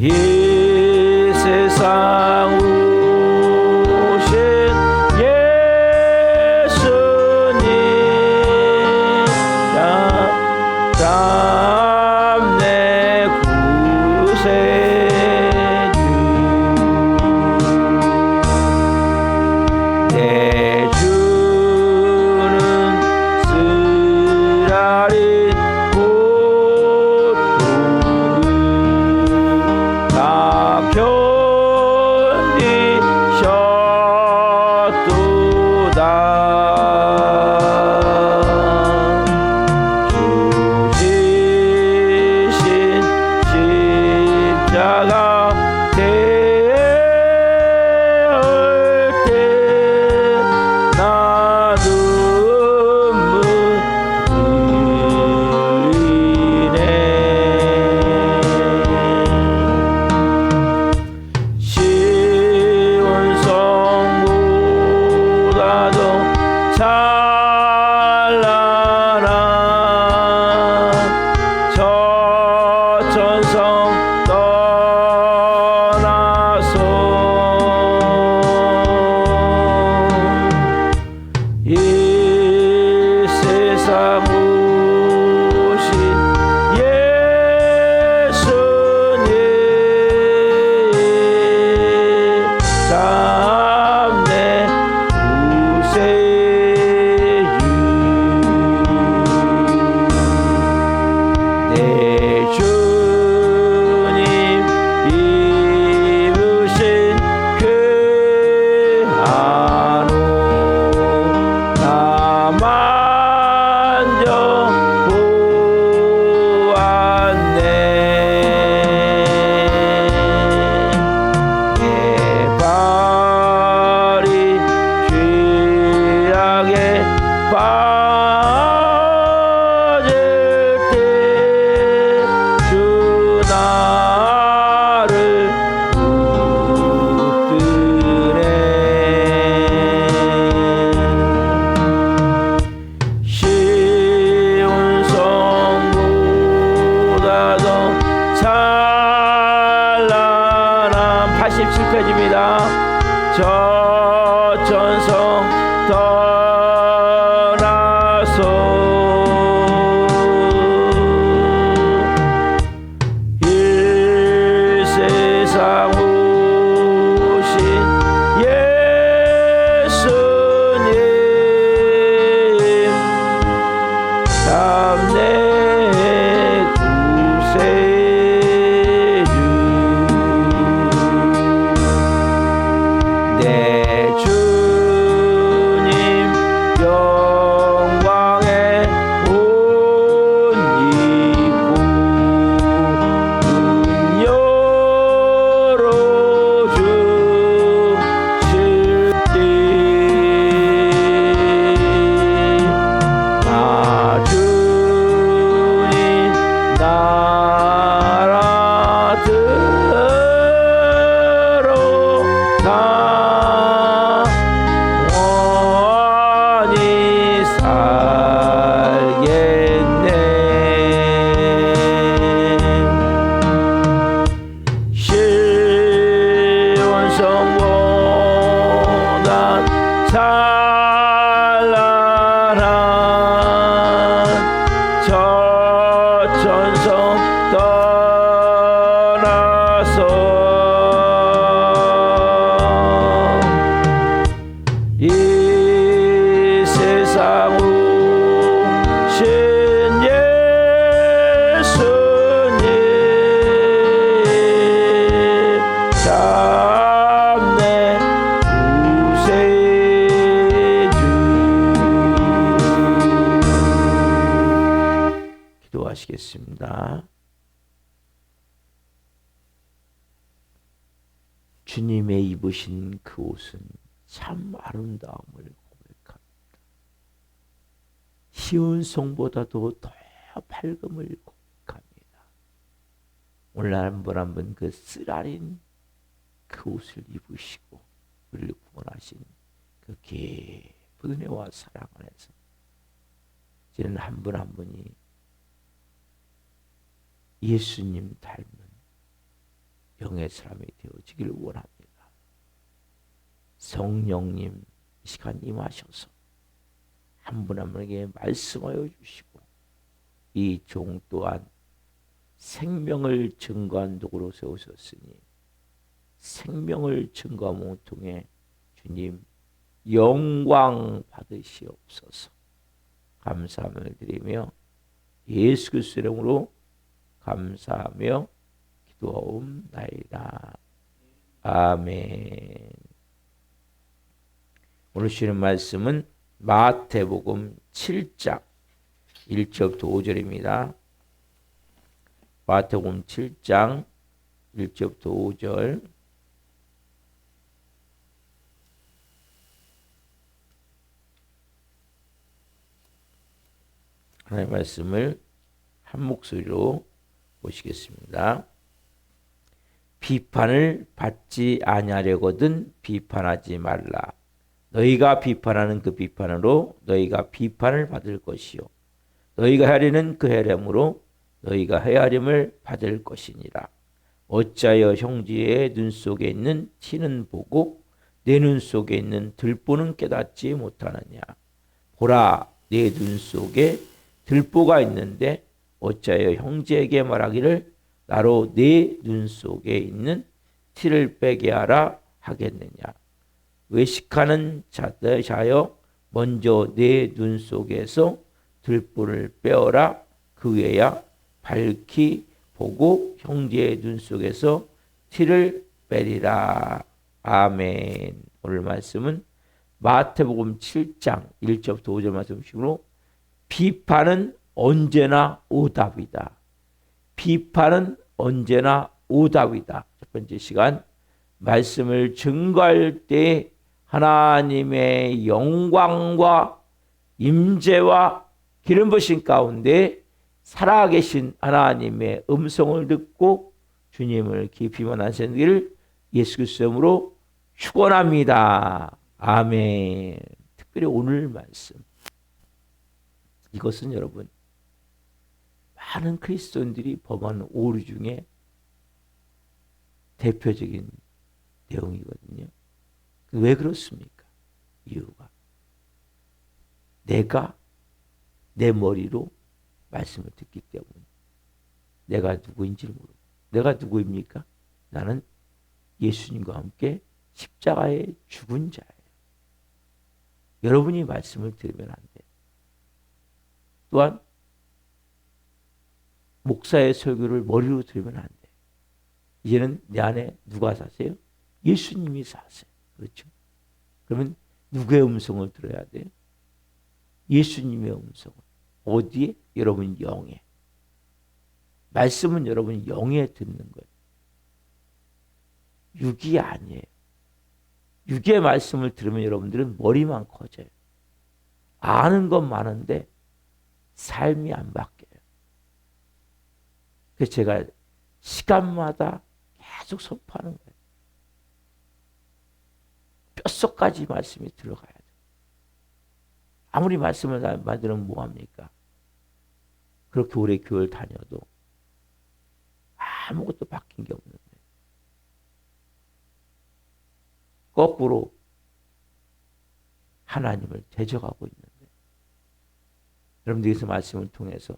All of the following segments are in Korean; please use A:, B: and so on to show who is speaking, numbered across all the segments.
A: 이 세상 오신 예수님 참 내 구세주 내 주는 쓰라린 고통을 다 견디셨도다 주지신 십자가 대할 때 나 눈물 흘리네 시온성보다도 찬란한 저 천성 떠나서 이 세상 오신 예수님 참 내 구세주 내 주님 입으신 괴한옷 나 만져보았네 내 발이 죄악에 빠질 때 주 나를 붙드네 시온성보다도 찬란한 87페이지입니다. 저 천성 떠나서 이 세상 오신 예수님 참 내 구세주 내 주님 영광의 옷 입고 문 열어주실 때 나 주님 나라 들어가 원히 살겠네 시온성보다 찬란한 저 천성 떠나서 이 세상 오신 예수님 참 내 구세주 기도하시겠습니다. 주님의 입으신 그 옷은 참 아름다움을 고백합니다. 시온송보다도 더 밝음을 고백합니다. 오늘 한 분 한 분 그 쓰라린 그 옷을 입으시고 우리를 구원하신 그 깊은 은혜와 사랑 안에서 이제는 한 분 한 분이 예수님 닮은 영의 사람이 되어지기를 원합니다. 성령님 이 시간 임하셔서 한 분 한 분에게 말씀하여 주시고 이 종 또한 생명을 증거한 도구로 세우셨으니 생명을 증거함을 통해 주님 영광 받으시옵소서. 감사함을 드리며 예수 그리스도 이름으로 감사하며 기도하옵나이다. 아멘. 오늘 주시는 말씀은 마태복음 7장 1절부터 5절입니다. 마태복음 7장 1절부터 5절. 하나님의 말씀을 한 목소리로 보시겠습니다. 비판을 받지 아니하려거든 비판하지 말라. 너희가 비판하는 그 비판으로 너희가 비판을 받을 것이요 너희가 헤아리는 그 헤아림으로 너희가 헤아림을 받을 것이니라. 어찌하여 형제의 눈 속에 있는 티는 보고 내 눈 속에 있는 들보는 깨닫지 못하느냐. 보라, 내 눈 속에 들보가 있는데 어찌하여 형제에게 말하기를 나로 내 눈 속에 있는 티를 빼게 하라 하겠느냐. 외식하는 자여 먼저 내 눈 속에서 들보를 빼어라. 그 외야 밝히 보고 형제의 눈 속에서 티를 빼리라. 아멘. 오늘 말씀은 마태복음 7장 1절부터 5절 말씀으로 비판은 언제나 오답이다. 비판은 언제나 오답이다. 첫 번째 시간 말씀을 증거할 때 하나님의 영광과 임재와 기름 부으심 가운데 살아계신 하나님의 음성을 듣고 주님을 깊이 만나시기를 예수 그리스도의 이름으로 축원합니다. 아멘. 특별히 오늘 말씀 이것은 여러분 많은 그리스도인들이 범하는 오류 중에 대표적인 내용이거든요. 왜 그렇습니까? 이유가 내가 내 머리로 말씀을 듣기 때문에 내가 누구인지를 모르고 내가 누구입니까? 나는 예수님과 함께 십자가에 죽은 자예요. 여러분이 말씀을 들으면 안 돼요. 또한 목사의 설교를 머리로 들으면 안 돼요. 이제는 내 안에 누가 사세요? 예수님이 사세요. 그렇죠? 그러면 누구의 음성을 들어야 돼요? 예수님의 음성을. 어디에? 여러분 영에. 말씀은 여러분 영에 듣는 거예요. 육이 아니에요. 육의 말씀을 들으면 여러분들은 머리만 커져요. 아는 건 많은데 삶이 안 바뀌어요. 그래서 제가 시간마다 계속 선포하는 거예요. 뼛속까지 말씀이 들어가야 돼요. 아무리 말씀을 만들면 뭐합니까? 그렇게 오래 교회를 다녀도 아무것도 바뀐 게 없는데 거꾸로 하나님을 대적하고 있는데 여러분들께서 말씀을 통해서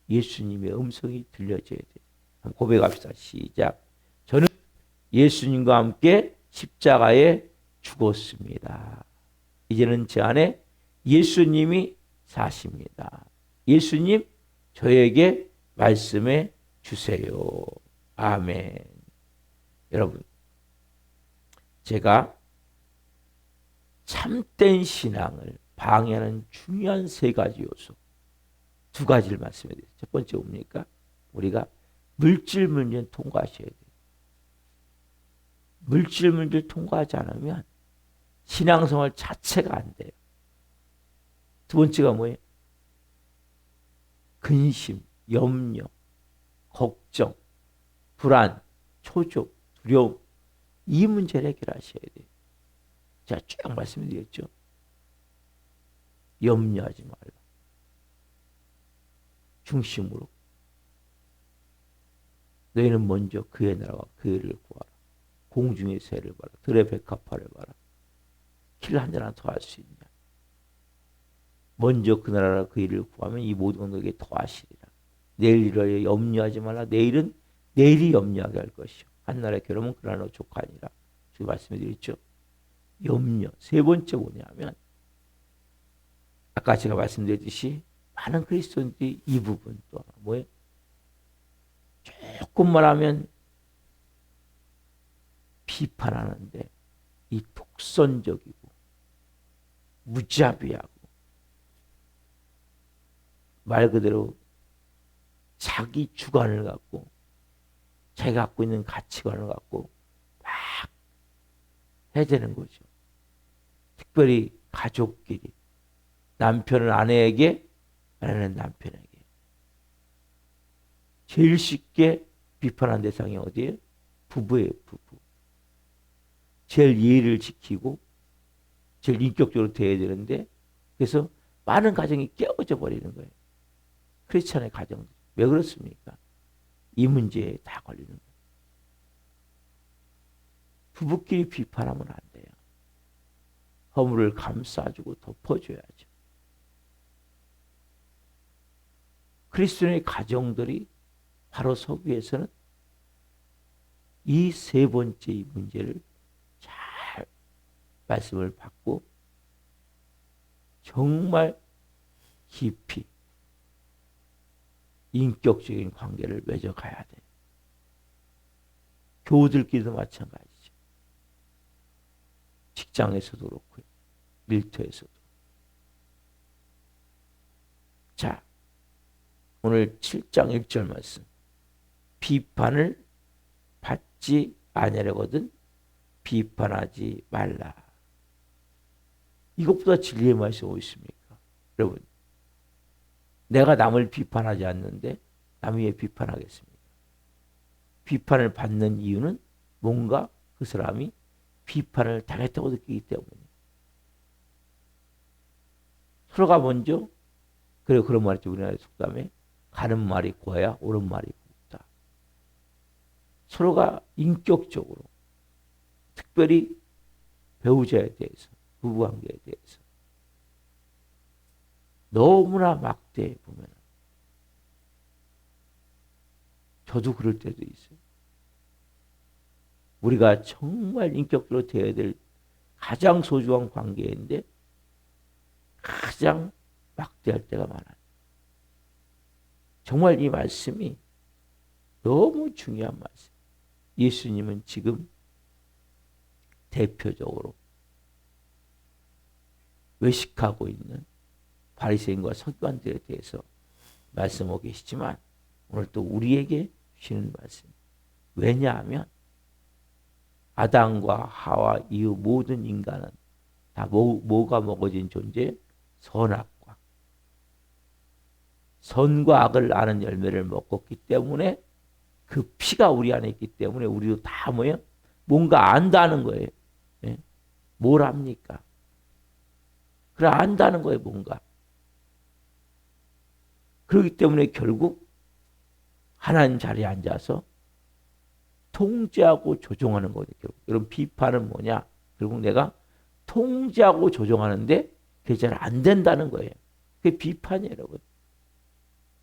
A: 예수님의 음성이 들려져야 돼요. 한번 고백합시다. 시작. 저는 예수님과 함께 십자가에 죽었습니다. 이제는 제 안에 예수님이 사십니다. 예수님 저에게 말씀해 주세요. 아멘. 여러분 제가 참된 신앙을 방해하는 중요한 세 가지 요소 두 가지를 말씀해 드려요. 첫 번째 뭡니까? 우리가 물질 문제는 통과하셔야 돼요. 물질 문제를 통과하지 않으면 신앙생활 자체가 안 돼요. 두 번째가 뭐예요? 근심, 염려, 걱정, 불안, 초조, 두려움 이 문제를 해결하셔야 돼요. 제가 쭉 말씀드렸죠. 염려하지 말라. 중심으로. 너희는 먼저 그의 나라와 그의 의를 구하라. 공중의 새를 봐라. 들의 백합화를 봐라. 길 한 잔 더 할 수 있냐. 먼저 그 나라와 그 일을 구하면 이 모든 것 너에게 더하시리라. 내일 일을 염려하지 말라. 내일은 내일이 염려하게 할 것이요. 한나라의 괴로움은 그날로 족하니라. 지금 말씀해 드렸죠. 염려. 세 번째 뭐냐면 아까 제가 말씀드렸듯이 많은 그리스도인들이 이 부분 또 뭐예요? 조금만 하면 비판하는데 이 독선적이고 무자비하고 말 그대로 자기 주관을 갖고 자기가 갖고 있는 가치관을 갖고 막 해야 되는 거죠. 특별히 가족끼리 남편은 아내에게 아내는 남편에게 제일 쉽게 비판한 대상이 어디예요? 부부예요. 부부. 제일 예의를 지키고 제일 인격적으로 대해야 되는데 그래서 많은 가정이 깨어져 버리는 거예요. 크리스찬의 가정들. 왜 그렇습니까? 이 문제에 다 걸리는 거예요. 부부끼리 비판하면 안 돼요. 허물을 감싸주고 덮어줘야죠. 그리스도인의 가정들이 바로 서구에서는 이 세 번째 이 문제를 잘 말씀을 받고 정말 깊이 인격적인 관계를 맺어가야 돼. 교우들끼리도 마찬가지죠. 직장에서도 그렇고요. 일터에서도. 자, 오늘 7장 1절 말씀. 비판을 받지 아니하려거든 비판하지 말라. 이것보다 진리의 말씀이 어디 있습니까? 여러분, 내가 남을 비판하지 않는데 남이 왜 비판하겠습니까? 비판을 받는 이유는 뭔가 그 사람이 비판을 당했다고 느끼기 때문에. 서로가 먼저 그런 말이죠. 우리나라 속담에 가는 말이 고야 옳은 말이 곱다. 서로가 인격적으로 특별히 배우자에 대해서 부부관계에 대해서 너무나 막대해 보면 저도 그럴 때도 있어요. 우리가 정말 인격적으로 대해야 될 가장 소중한 관계인데 가장 막대할 때가 많아요. 정말 이 말씀이 너무 중요한 말씀. 예수님은 지금 대표적으로 외식하고 있는 바리새인과 서기관들에 대해서 말씀하고 계시지만 오늘 또 우리에게 주시는 말씀. 왜냐하면 아담과 하와 이후 모든 인간은 다 뭐가 먹어진 존재? 선악과. 선과 악을 아는 열매를 먹었기 때문에 그 피가 우리 안에 있기 때문에 우리도 다 뭐예요? 뭔가 안다는 거예요. 예? 뭘 압니까? 그래 안다는 거예요. 뭔가. 그렇기 때문에 결국 하나님 자리에 앉아서 통제하고 조종하는 거예요. 여러분 비판은 뭐냐? 결국 내가 통제하고 조종하는데 그게 잘 안 된다는 거예요. 그게 비판이에요. 여러분.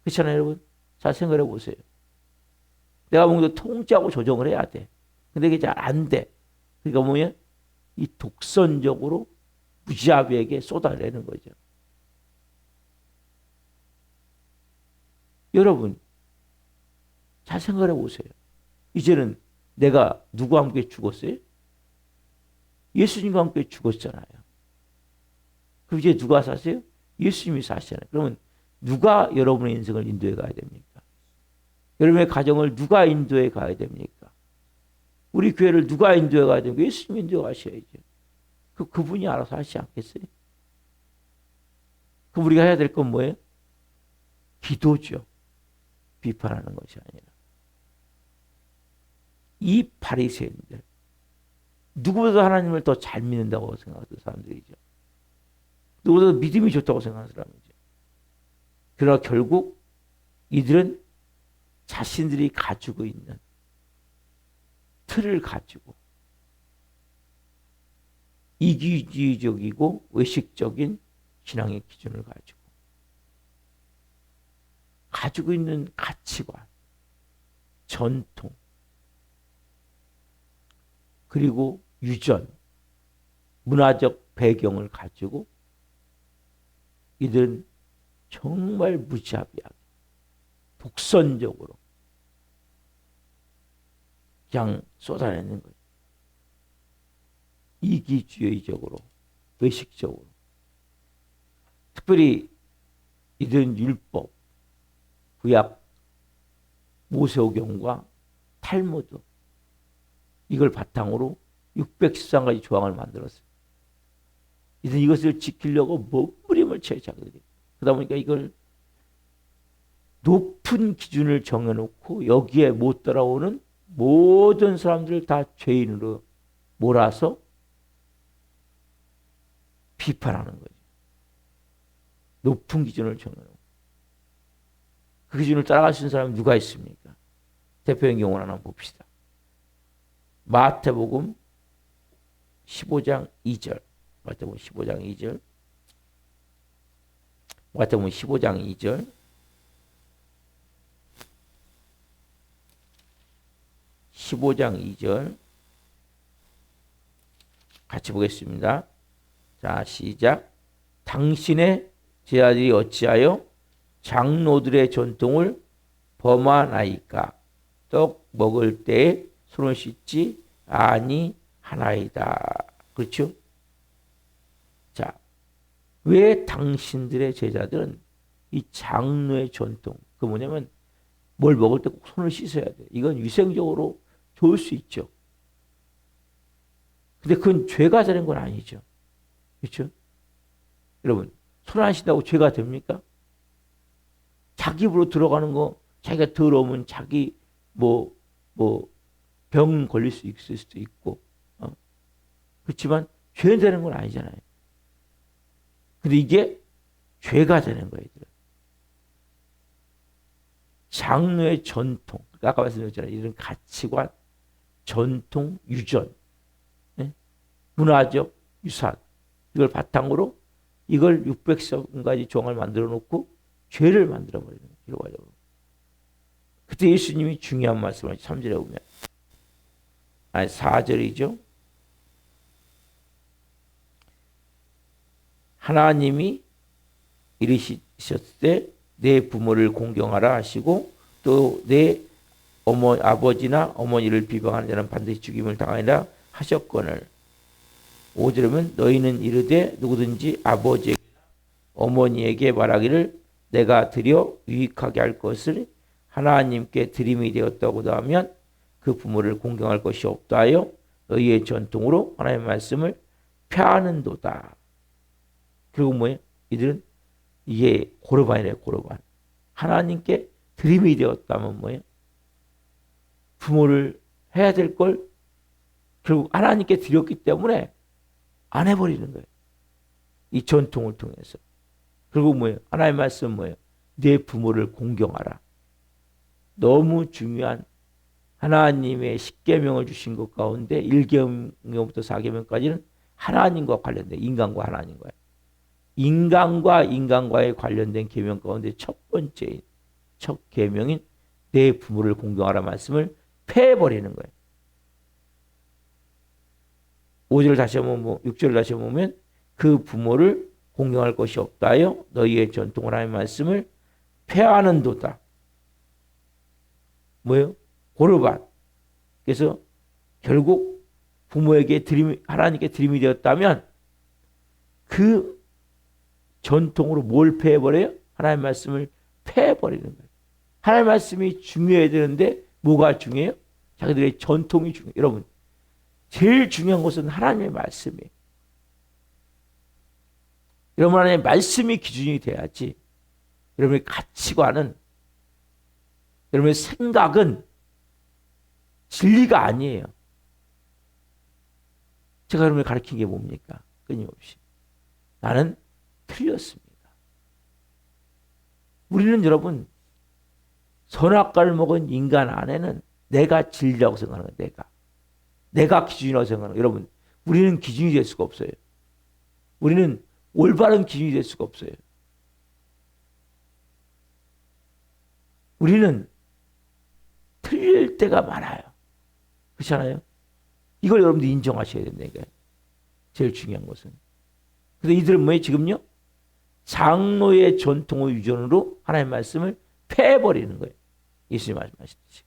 A: 그렇잖아요. 여러분. 잘 생각해 보세요. 내가 뭔가 통제하고 조정을 해야 돼. 근데 그게 잘 안 돼. 그러니까 뭐냐? 이 독선적으로 무자비에게 쏟아내는 거죠. 여러분 잘 생각해 보세요. 이제는 내가 누구와 함께 죽었어요? 예수님과 함께 죽었잖아요. 그럼 이제 누가 사세요? 예수님이 사시잖아요. 그러면 누가 여러분의 인생을 인도해 가야 됩니까? 여러분의 가정을 누가 인도해 가야 됩니까? 우리 교회를 누가 인도해 가야 됩니까? 예수님이 인도해 가셔야죠. 그분이 알아서 하시지 않겠어요? 그럼 우리가 해야 될 건 뭐예요? 기도죠. 비판하는 것이 아니라. 이 바리새인들 누구보다 하나님을 더 잘 믿는다고 생각하는 사람들이죠. 누구보다 믿음이 좋다고 생각하는 사람이죠. 그러나 결국 이들은 자신들이 가지고 있는 틀을 가지고 이기주의적이고 외식적인 신앙의 기준을 가지고 있는 가치관, 전통, 그리고 유전, 문화적 배경을 가지고 이들은 정말 무자비하게 독선적으로 그냥 쏟아내는 거예요. 이기주의적으로, 외식적으로. 특별히 이들은 율법, 구약, 모세오경과 탈무드 이걸 바탕으로 613가지 조항을 만들었어요. 이들은 이것을 지키려고 몸부림을 쳐야 자거든요. 그러다 보니까 이걸 높은 기준을 정해놓고 여기에 못 따라오는 모든 사람들을 다 죄인으로 몰아서 비판하는 거죠. 높은 기준을 정해놓고. 그 기준을 따라갈 수 있는 사람이 누가 있습니까? 대표적인 경우를 하나 봅시다. 마태복음 15장 2절. 마태복음 15장 2절. 마태복음 15장 2절. 같이 보겠습니다. 자, 시작. 당신의 제자들이 어찌하여 장로들의 전통을 범하나이까? 떡 먹을 때에 손을 씻지 아니하나이다. 그렇죠? 자, 왜 당신들의 제자들은 이 장로의 전통, 그 뭐냐면 뭘 먹을 때 꼭 손을 씻어야 돼. 이건 위생적으로 좋을 수 있죠. 근데 그건 죄가 되는 건 아니죠. 그렇죠? 여러분, 손 안 씻다고 죄가 됩니까? 자기 입으로 들어가는 거, 자기가 더러우면 자기 병 걸릴 수 있을 수도 있고, 그렇지만 죄 되는 건 아니잖아요. 근데 이게 죄가 되는 거예요. 장로의 전통, 아까 말씀드렸잖아요. 이런 가치관, 전통, 유전, 문화적 유산, 이걸 바탕으로 이걸 600가지 조항을 만들어 놓고 죄를 만들어 버리는 거예요. 그때 예수님이 중요한 말씀을 3절에 보면, 아니 4절이죠. 하나님이 이르셨을 때 내 부모를 공경하라 하시고 또 내 아버지나 어머니를 비방하는 자는 반드시 죽임을 당하리라 하셨거늘. 5절이면 너희는 이르되 누구든지 아버지에게 어머니에게 말하기를 내가 드려 유익하게 할 것을 하나님께 드림이 되었다고도 하면 그 부모를 공경할 것이 없다 하여 너희의 전통으로 하나님의 말씀을 폐하는도다. 그리고 뭐예요? 이들은 이게 고르반이래요. 고르반. 하나님께 드림이 되었다면 뭐예요? 부모를 해야 될 걸 결국 하나님께 드렸기 때문에 안 해버리는 거예요. 이 전통을 통해서. 그리고 뭐예요? 하나님의 말씀은 뭐예요? 내 부모를 공경하라. 너무 중요한 하나님의 10계명을 주신 것 가운데 1계명부터 4계명까지는 하나님과 관련된, 인간과 하나님과의, 인간과 인간과의 관련된 계명 가운데 첫 번째인, 첫 계명인 내 부모를 공경하라 말씀을 폐해버리는 거예요. 5절 다시 한번 6절을 다시 보면 그 부모를 공경할 것이 없다 하여 너희의 전통을 하는 말씀을 폐하는도다. 뭐예요? 고르반. 그래서 결국 부모에게 하나님께 드림이 되었다면 그 전통으로 뭘 폐해버려요? 하나님의 말씀을 폐해버리는 거예요. 하나님의 말씀이 중요해야 되는데 뭐가 중요해요? 자기들의 전통이 중요해요. 여러분, 제일 중요한 것은 하나님의 말씀이에요. 여러분, 하나님의 말씀이 기준이 돼야지 여러분의 가치관은, 여러분의 생각은 진리가 아니에요. 제가 여러분을 가르친 게 뭡니까? 끊임없이. 나는 틀렸습니다. 우리는 여러분, 선악과를 먹은 인간 안에는 내가 진리라고 생각하는 거예요. 내가. 내가 기준이라고 생각하는 거예요. 여러분, 우리는 기준이 될 수가 없어요. 우리는 올바른 기준이 될 수가 없어요. 우리는 틀릴 때가 많아요. 그렇잖아요? 이걸 여러분들 인정하셔야 된다니까요. 제일 중요한 것은. 근데 이들은 뭐예요? 지금요? 장로의 전통의 유전으로 하나님의 말씀을 패해버리는 거예요. 예수님 말씀하셨듯이.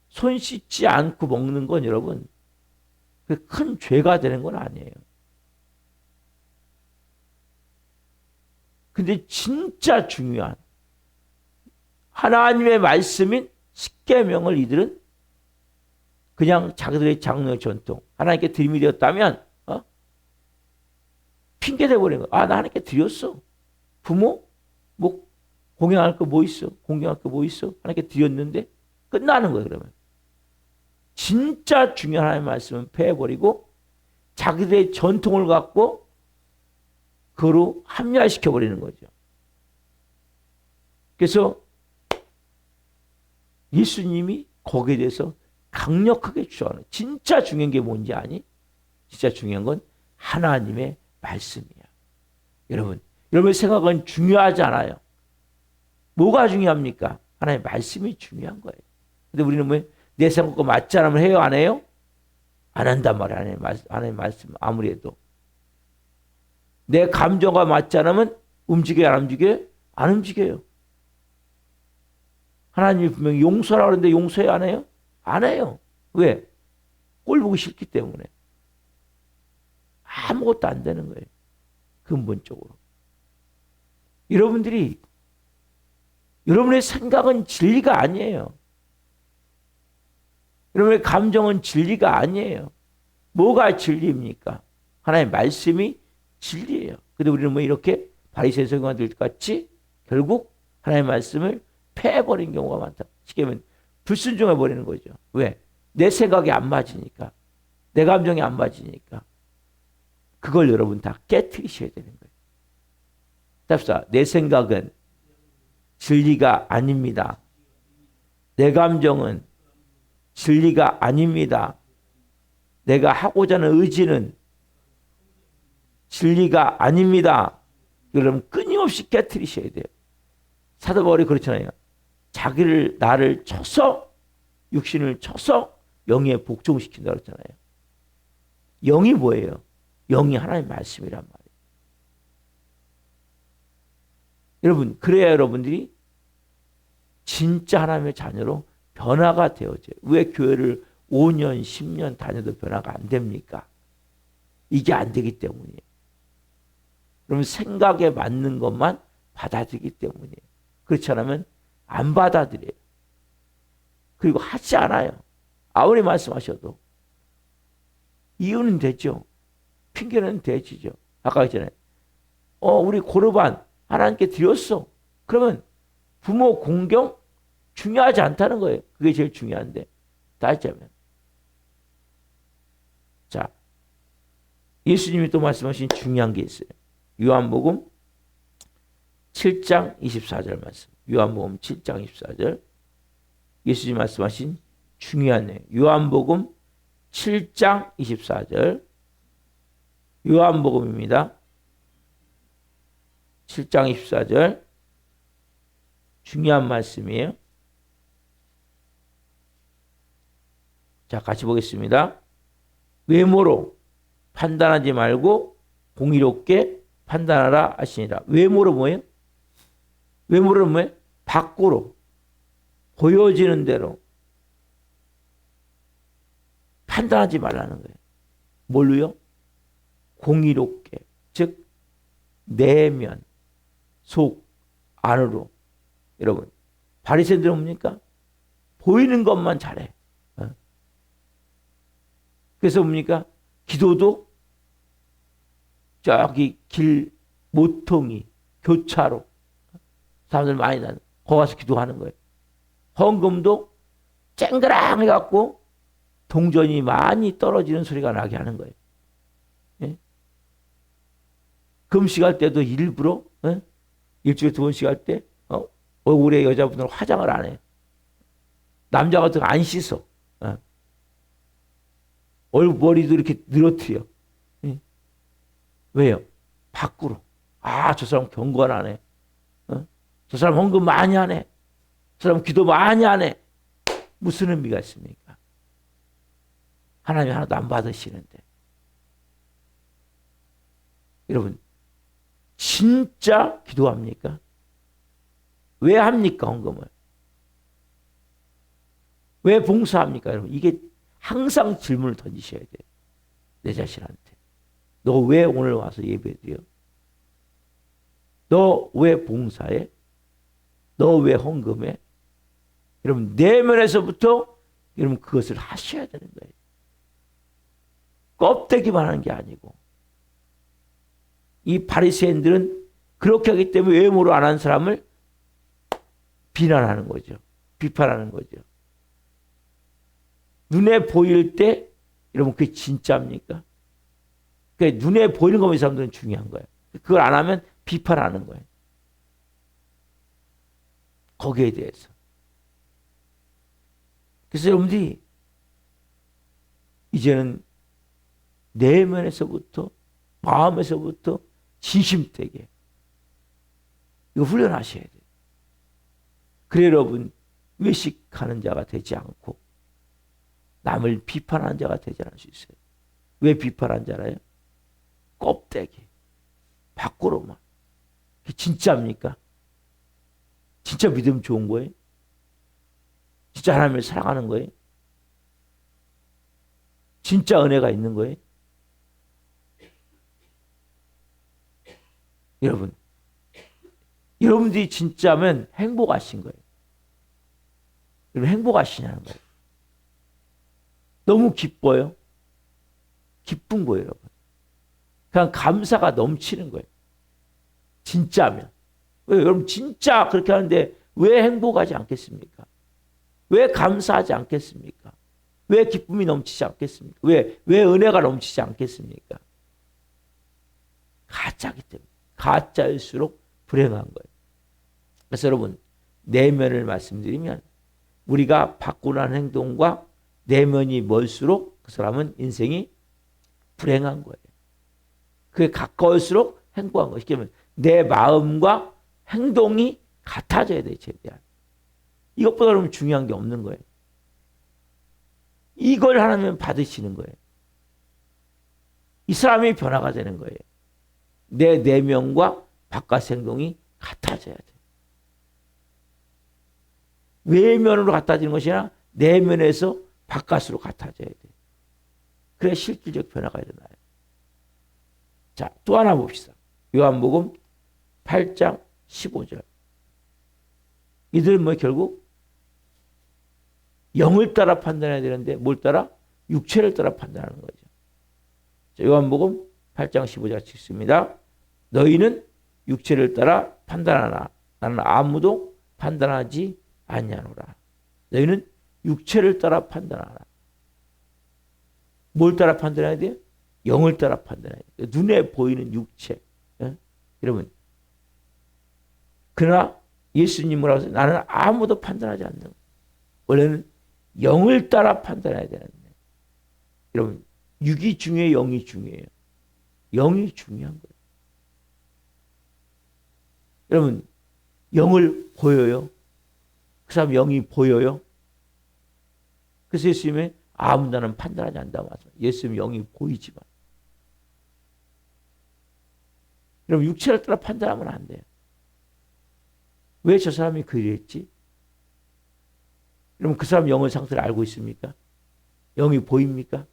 A: 손 씻지 않고 먹는 건 여러분 그 큰 죄가 되는 건 아니에요. 근데 진짜 중요한 하나님의 말씀인 십계명을 이들은 그냥 자기들의 장로의 전통 하나님께 드림이 되었다면 핑계 대버리는 거야. 나 하나님께 드렸어. 부모 뭐 공양할 거 뭐 있어? 공양할 거 뭐 있어? 하나님께 드렸는데 끝나는 거예요. 그러면 진짜 중요한 하나님의 말씀은 패해버리고 자기들의 전통을 갖고 그로 합리화시켜버리는 거죠. 그래서 예수님이 거기에 대해서 강력하게 주장하는 진짜 중요한 게 뭔지 아니? 진짜 중요한 건 하나님의 말씀이야. 여러분의 생각은 중요하지 않아요. 뭐가 중요합니까? 하나님의 말씀이 중요한 거예요. 근데 우리는 뭐 내 생각과 맞지 않으면 해요? 안 해요? 안 한단 말이에요. 하나님의 말씀 아무리 해도. 내 감정과 맞지 않으면 움직여요? 안 움직여요? 안 움직여요. 하나님이 분명히 용서하라고 하는데 용서해요? 안 해요? 안 해요. 왜? 꼴 보기 싫기 때문에. 아무것도 안 되는 거예요. 근본적으로. 여러분의 생각은 진리가 아니에요. 여러분의 감정은 진리가 아니에요. 뭐가 진리입니까? 하나님의 말씀이 진리예요. 근데 우리는 뭐 이렇게 바리새인 서기관들 같이 결국 하나님의 말씀을 패해버린 경우가 많다. 쉽게 말하면 불순종해 버리는 거죠. 왜? 내 생각이 안 맞으니까. 내 감정이 안 맞으니까. 그걸 여러분 다 깨트리셔야 되는 거예요. 답사, 내 생각은 진리가 아닙니다. 내 감정은 진리가 아닙니다. 내가 하고자 하는 의지는 진리가 아닙니다. 여러분 끊임없이 깨트리셔야 돼요. 사도 바울이 그렇잖아요. 나를 쳐서 육신을 쳐서 영에 복종시킨다고 그랬잖아요. 영이 뭐예요? 영이 하나님의 말씀이란 말이에요. 여러분, 그래야 여러분들이 진짜 하나님의 자녀로 변화가 되어져요. 왜 교회를 5년, 10년 다녀도 변화가 안 됩니까? 이게 안 되기 때문이에요. 그러면 생각에 맞는 것만 받아들이기 때문이에요. 그렇지 않으면 안 받아들여요. 그리고 하지 않아요. 아무리 말씀하셔도. 이유는 되죠. 핑계는 되지죠. 아까 했잖아요. 우리 고르반 하나님께 드렸어. 그러면 부모 공경 중요하지 않다는 거예요. 그게 제일 중요한데. 다 했자면. 자, 예수님이 또 말씀하신 중요한 게 있어요. 요한복음 7장 24절 말씀. 요한복음 7장 24절. 예수님 말씀하신 중요한 내용. 요한복음 7장 24절. 요한복음입니다. 7장 24절. 중요한 말씀이에요. 자, 같이 보겠습니다. 외모로 판단하지 말고 공의롭게 판단하라 하시니라. 외모로 뭐예요? 외모는 뭐예요? 밖으로 보여지는 대로 판단하지 말라는 거예요. 뭘로요? 공의롭게. 즉 내면, 속, 안으로. 여러분, 바리새인들은 뭡니까? 보이는 것만 잘해. 그래서 뭡니까? 기도도 저기 길 모퉁이 교차로 사람들 많이 나는 거기 가서 기도하는 거예요. 헌금도 쨍그랑 해갖고 동전이 많이 떨어지는 소리가 나게 하는 거예요. 예? 금식할 때도 일부러 일주일에 2번씩 할 때 얼굴에 여자분들 화장을 안 해요. 남자 같은 거 안 씻어. 머리도 이렇게 늘어뜨려. 예? 왜요? 밖으로. 아, 저 사람 경건 하네. 어? 저 사람 헌금 많이 하네. 저 사람 기도 많이 하네. 무슨 의미가 있습니까? 하나님이 하나도 안 받으시는데. 여러분, 진짜 기도합니까? 왜 합니까, 헌금을? 왜 봉사합니까, 여러분? 이게 항상 질문을 던지셔야 돼요. 내 자신한테. 너 왜 오늘 와서 예배드려? 너 왜 봉사해? 너 왜 헌금해? 여러분, 내면에서부터 여러분 그것을 하셔야 되는 거예요. 껍데기만 하는 게 아니고. 이 바리새인들은 그렇게 하기 때문에 외모로 안 한 사람을 비난하는 거죠. 비판하는 거죠. 눈에 보일 때 여러분 그게 진짜입니까? 그러니까 눈에 보이는 것만 이 사람들은 중요한 거예요. 그걸 안 하면 비판하는 거예요. 거기에 대해서. 그래서 여러분들이 이제는 내면에서부터 마음에서부터 진심되게 이거 훈련하셔야 돼요. 그래 여러분 외식하는 자가 되지 않고 남을 비판하는 자가 되지 않을 수 있어요. 왜 비판하는 자라요? 껍데기 밖으로만. 그게 진짜입니까? 진짜 믿음 좋은 거예요? 진짜 하나님을 사랑하는 거예요? 진짜 은혜가 있는 거예요? 여러분, 여러분들이 진짜면 행복하신 거예요. 여러분 행복하시냐는 거예요. 너무 기뻐요. 기쁜 거예요, 여러분. 그냥 감사가 넘치는 거예요. 진짜면. 왜 여러분 진짜 그렇게 하는데 왜 행복하지 않겠습니까? 왜 감사하지 않겠습니까? 왜 기쁨이 넘치지 않겠습니까? 왜 은혜가 넘치지 않겠습니까? 가짜기 때문에. 가짜일수록 불행한 거예요. 그래서 여러분 내면을 말씀드리면 우리가 바꾸는 행동과 내면이 멀수록 그 사람은 인생이 불행한 거예요. 그게 가까울수록 행복한 거예요. 그러면 내 마음과 행동이 같아져야 돼요. 최대한. 이것보다 그러면 중요한 게 없는 거예요. 이걸 하나님 받으시는 거예요. 이 사람이 변화가 되는 거예요. 내 내면과 바깥 행동이 같아져야 돼요. 외면으로 같아지는 것이 아니라 내면에서 바깥으로 같아져야 돼요. 그래야 실질적 변화가 일어나요. 자, 또 하나 봅시다. 요한복음 8장 15절. 이들은 뭐 결국 영을 따라 판단해야 되는데 뭘 따라? 육체를 따라 판단하는 거죠. 자, 요한복음 8장 15절 읽습니다. 너희는 육체를 따라 판단하나 나는 아무도 판단하지 아니하노라. 너희는 육체를 따라 판단하라. 뭘 따라 판단해야 돼요? 영을 따라 판단해야 돼요. 눈에 보이는 육체. 예? 여러분 그러나 예수님 뭐라고 하세요? 나는 아무도 판단하지 않는 거예요. 원래는 영을 따라 판단해야 되는데 여러분 육이 중요해요? 영이 중요해요? 영이 중요한 거예요. 여러분 영을 보여요? 그 사람 영이 보여요? 그래서 예수님이 아무도 나는 판단하지 않는다고 하죠. 예수님 영이 보이지만 여러분 육체를 따라 판단하면 안 돼요. 왜 저 사람이 그랬지? 여러분 그 사람 영의 상태를 알고 있습니까? 영이 보입니까?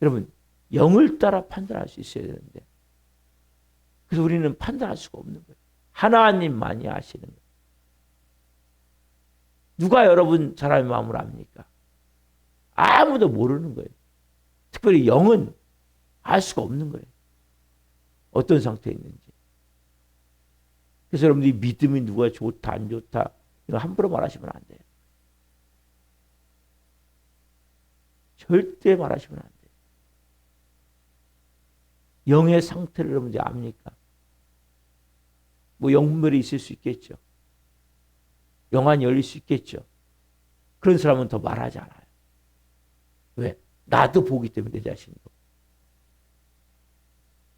A: 여러분 영을 따라 판단할 수 있어야 되는데 그래서 우리는 판단할 수가 없는 거예요. 하나님만이 아시는 거예요. 누가 여러분 사람의 마음을 압니까? 아무도 모르는 거예요. 특별히 영은 알 수가 없는 거예요. 어떤 상태에 있는지. 그래서 여러분들이 믿음이 누가 좋다 안 좋다 이거 함부로 말하시면 안 돼요. 절대 말하시면 안 돼요. 영의 상태를 여러분들이 압니까? 뭐 영분별이 있을 수 있겠죠. 영안이 열릴 수 있겠죠. 그런 사람은 더 말하지 않아요. 왜? 나도 보기 때문에 내 자신도.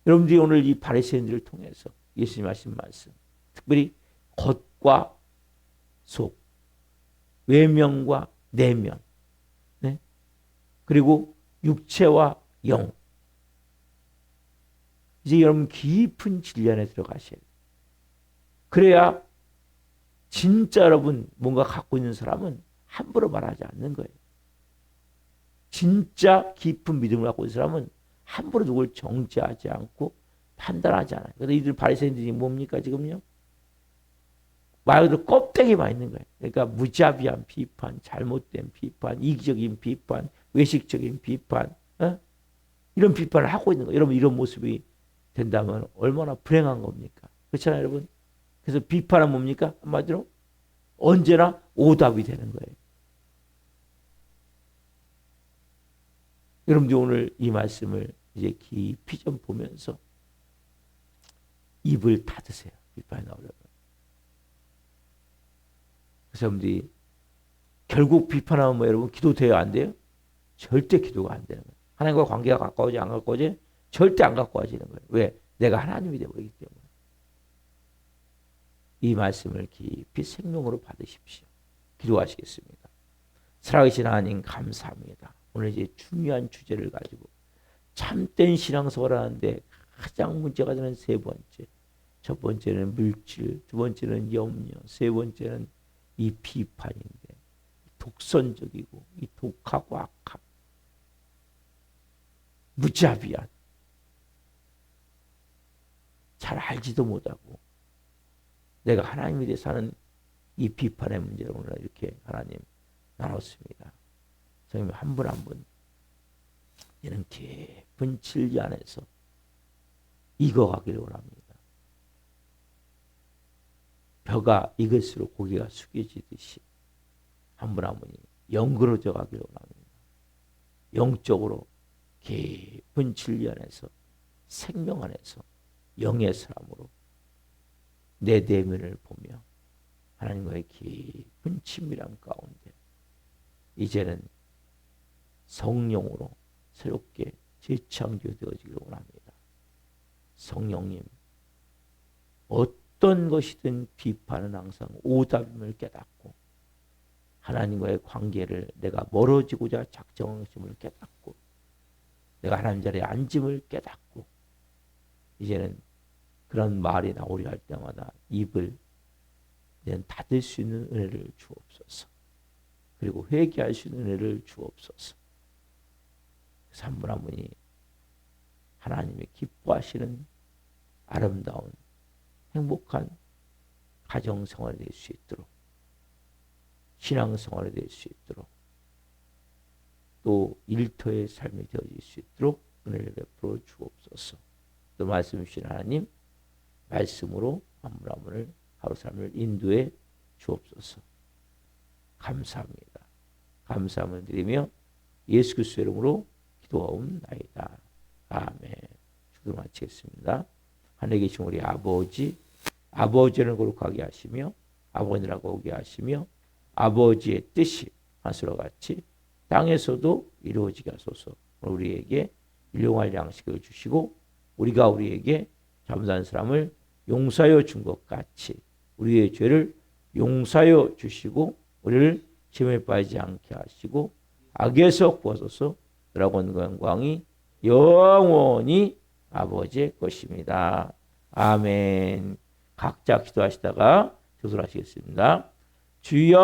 A: 여러분들이 오늘 이 바리새인들을 통해서 예수님 하신 말씀, 특별히 겉과 속, 외면과 내면, 네? 그리고 육체와 영. 이제 여러분 깊은 진리 안에 들어가셔야 돼요. 그래야 진짜 여러분 뭔가 갖고 있는 사람은 함부로 말하지 않는 거예요. 진짜 깊은 믿음을 갖고 있는 사람은 함부로 누굴 정죄하지 않고 판단하지 않아요. 그래서 이들 바리새인들이 뭡니까 지금요? 말 그대로 껍데기만 있는 거예요. 그러니까 무자비한 비판, 잘못된 비판, 이기적인 비판, 외식적인 비판, 이런 비판을 하고 있는 거예요. 여러분 이런 모습이 된다면 얼마나 불행한 겁니까? 그렇잖아요, 여러분. 그래서 비판은 뭡니까? 한마디로 언제나 오답이 되는 거예요. 여러분들 오늘 이 말씀을 이제 깊이 좀 보면서 입을 닫으세요. 비판이 나오려면. 그래서 여러분들이 결국 비판하면 뭐 여러분 기도돼요? 안 돼요? 절대 기도가 안 되는 거예요. 하나님과 관계가 가까워지 안 가까워지? 절대 안 가까워지는 거예요. 왜? 내가 하나님이 되어버리기 때문에. 이 말씀을 깊이 생명으로 받으십시오. 기도하시겠습니다. 살아계신 하나님 감사합니다. 오늘 이제 중요한 주제를 가지고 참된 신앙생활을 하는데 가장 문제가 되는 세 번째. 첫 번째는 물질, 두 번째는 염려, 세 번째는 이 비판인데 독선적이고 이 독하고 악함, 무자비한, 잘 알지도 못하고 내가 하나님에 대해 사는 이 비판의 문제를 오늘 이렇게 하나님 나눴습니다. 성님 한 분 한 분 이런 깊은 진리 안에서 익어가기를 원합니다. 벼가 익을수록 고개가 숙여지듯이 한 분 한 분이 영그러져 가기를 원합니다. 영적으로 깊은 진리 안에서 생명 안에서 영의 사람으로 내 내면을 보며 하나님과의 깊은 친밀함 가운데 이제는 성령으로 새롭게 재창조되어지기를 원합니다. 성령님, 어떤 것이든 비판은 항상 오답임을 깨닫고 하나님과의 관계를 내가 멀어지고자 작정한 것임을 깨닫고 내가 하나님 자리에 앉음을 깨닫고 이제는 그런 말이 나오려 할 때마다 입을 닫을 수 있는 은혜를 주옵소서. 그리고 회개할 수 있는 은혜를 주옵소서. 그래서 한 분 한 분이 하나님의 기뻐하시는 아름다운 행복한 가정생활이 될 수 있도록 신앙생활이 될 수 있도록 또 일터의 삶이 되어질 수 있도록 은혜를 베풀어 주옵소서. 또 말씀 주신 하나님 말씀으로 한 분 한 분을 하루 삶을 인도해 주옵소서. 감사합니다. 감사함을 드리며 예수 그리스도의 이름으로 기도하옵나이다. 아멘. 기도 마치겠습니다. 하늘에 계신 우리 아버지, 아버지를 거룩하게 하시며 아버지라고 오게 하시며 아버지의 뜻이 하늘과 같이 땅에서도 이루어지게 하소서. 우리에게 일용할 양식을 주시고 우리가 우리에게 잘못한 사람을 용서하여 준 것 같이 우리의 죄를 용서하여 주시고 우리를 시험에 빠지지 않게 하시고 악에서 구하소서. 너라고 하는 영광이 영원히 아버지의 것입니다. 아멘. 각자 기도하시다가 조솔하시겠습니다. 주여